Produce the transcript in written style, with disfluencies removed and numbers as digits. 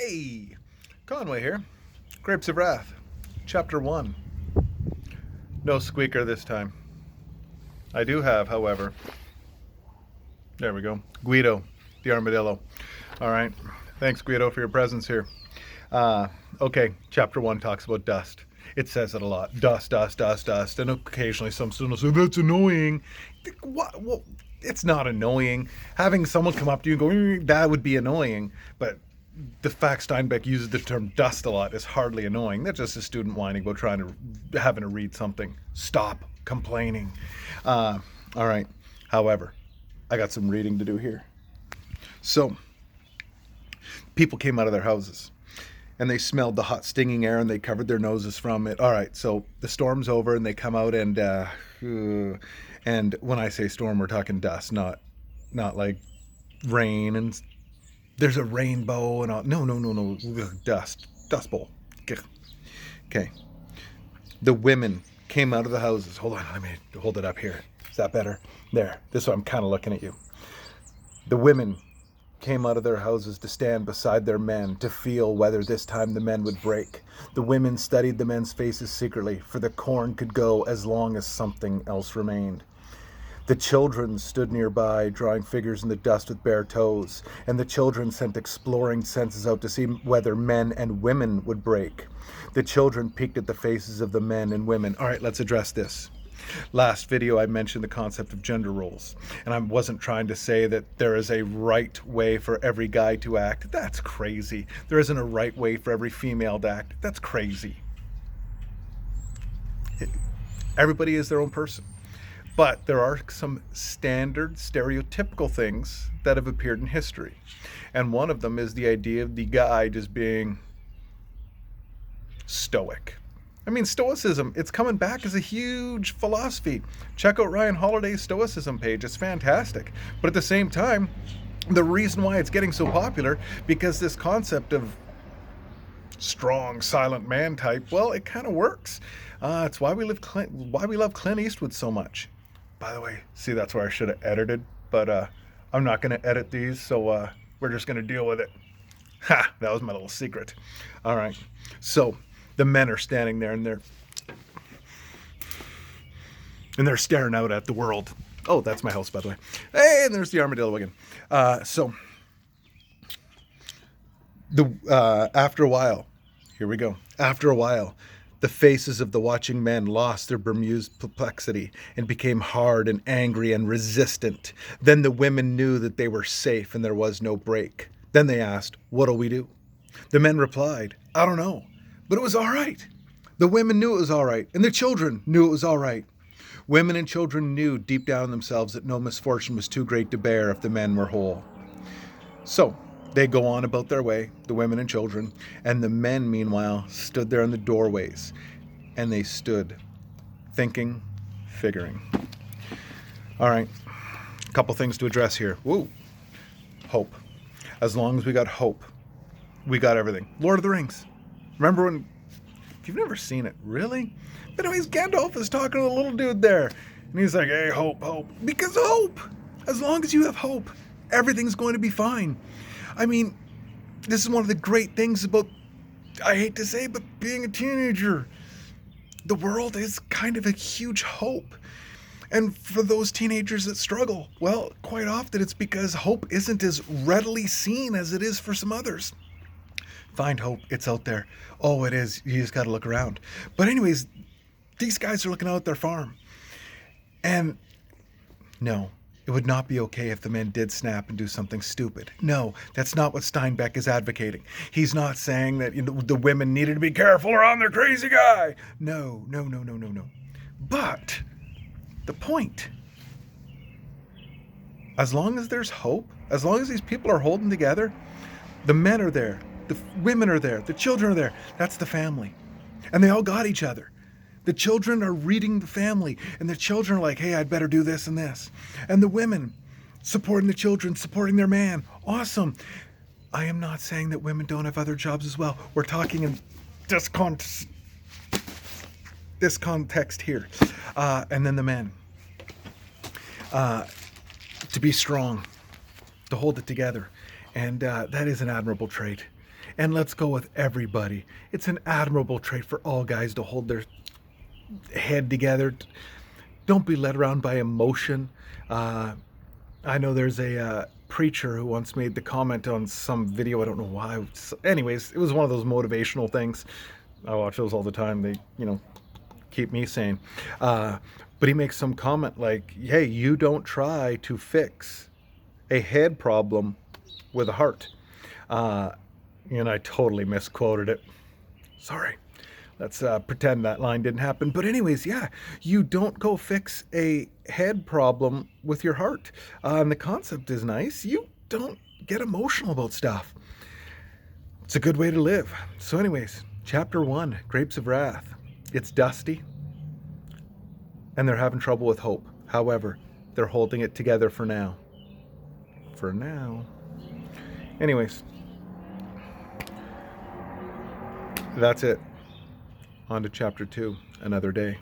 Hey, Conway here. Grapes of Wrath, Chapter 1. No squeaker this time. I do have, however, there we go, Guido, the armadillo. All right. Thanks, Guido, for your presence here. Uh, okay, Chapter 1 talks about dust. It says it a lot. Dust, dust, dust, dust. And occasionally some students say, that's annoying. What? Well, it's not annoying. Having someone come up to you and go, that would be annoying. But the fact Steinbeck uses the term dust a lot is hardly annoying. That's just a student whining about having to read something. Stop complaining. All right. However, I got some reading to do here. So, people came out of their houses and they smelled the hot stinging air and they covered their noses from it. All right, so the storm's over and they come out and when I say storm, we're talking dust, not like rain and there's a rainbow and all. No, dust bowl. Okay. The women came out of the houses. Hold on, let me hold it up here. Is that better? There. This way I'm kind of looking at you. The women came out of their houses to stand beside their men, to feel whether this time the men would break. The women studied the men's faces secretly, for the corn could go as long as something else remained. The children stood nearby, drawing figures in the dust with bare toes, and the children sent exploring senses out to see whether men and women would break. The children peeked at the faces of the men and women. All right, let's address this. Last video I mentioned the concept of gender roles, and I wasn't trying to say that there is a right way for every guy to act. That's crazy. There isn't a right way for every female to act. That's crazy. Everybody is their own person. But there are some standard, stereotypical things that have appeared in history. And one of them is the idea of the guy just being stoic. I mean, Stoicism, it's coming back as a huge philosophy. Check out Ryan Holiday's Stoicism page. It's fantastic. But at the same time, the reason why it's getting so popular, because this concept of strong, silent man type, well, it kind of works. It's why we love Clint Eastwood so much. By the way, see, that's where I should have edited, but I'm not going to edit these, so we're just going to deal with it. Ha! That was my little secret. All right. So the men are standing there and they're staring out at the world. Oh, that's my house, by the way. Hey, and there's the armadillo again. After a while, here we go. After a while, the faces of the watching men lost their bemused perplexity and became hard and angry and resistant. Then the women knew that they were safe and there was no break. Then they asked, "What'll we do?" The men replied, "I don't know, but it was all right." The women knew it was all right, and the children knew it was all right. Women and children knew deep down in themselves that no misfortune was too great to bear if the men were whole. So they go on about their way, the women and children, and the men, meanwhile, stood there in the doorways, and they stood, thinking, figuring. All right, a couple things to address here. Woo! Hope. As long as we got hope, we got everything. Lord of the Rings. Remember when, if you've never seen it, really? But anyways, Gandalf is talking to the little dude there, and he's like, hey, hope, hope. Because hope! As long as you have hope, everything's going to be fine. I mean, this is one of the great things about, I hate to say, but being a teenager. The world is kind of a huge hope. And for those teenagers that struggle, well, quite often it's because hope isn't as readily seen as it is for some others. Find hope. It's out there. Oh, it is. You just got to look around. But anyways, these guys are looking out at their farm. And no, it would not be okay if the men did snap and do something stupid. No, that's not what Steinbeck is advocating. He's not saying that the women needed to be careful around their crazy guy. No. But the point, as long as there's hope, as long as these people are holding together, the men are there, the women are there, the children are there. That's the family. And they all got each other. The children are reading the family, and the children are like, hey, I'd better do this and this. And the women supporting the children, supporting their man. Awesome. I am not saying that women don't have other jobs as well. We're talking in this context here. And then the men. To be strong, to hold it together. And that is an admirable trait. And let's go with everybody. It's an admirable trait for all guys to hold their head together. Don't be led around by emotion. I know there's a preacher who once made the comment on some video. I don't know why. Anyways, it was one of those motivational things. I watch those all the time. They, keep me sane. But he makes some comment like, hey, you don't try to fix a head problem with a heart. And I totally misquoted it. Sorry. Let's pretend that line didn't happen. But anyways, yeah, you don't go fix a head problem with your heart. And the concept is nice. You don't get emotional about stuff. It's a good way to live. So anyways, chapter 1, Grapes of Wrath. It's dusty, and they're having trouble with hope. However, they're holding it together for now. For now. Anyways, that's it. On to chapter 2, another day.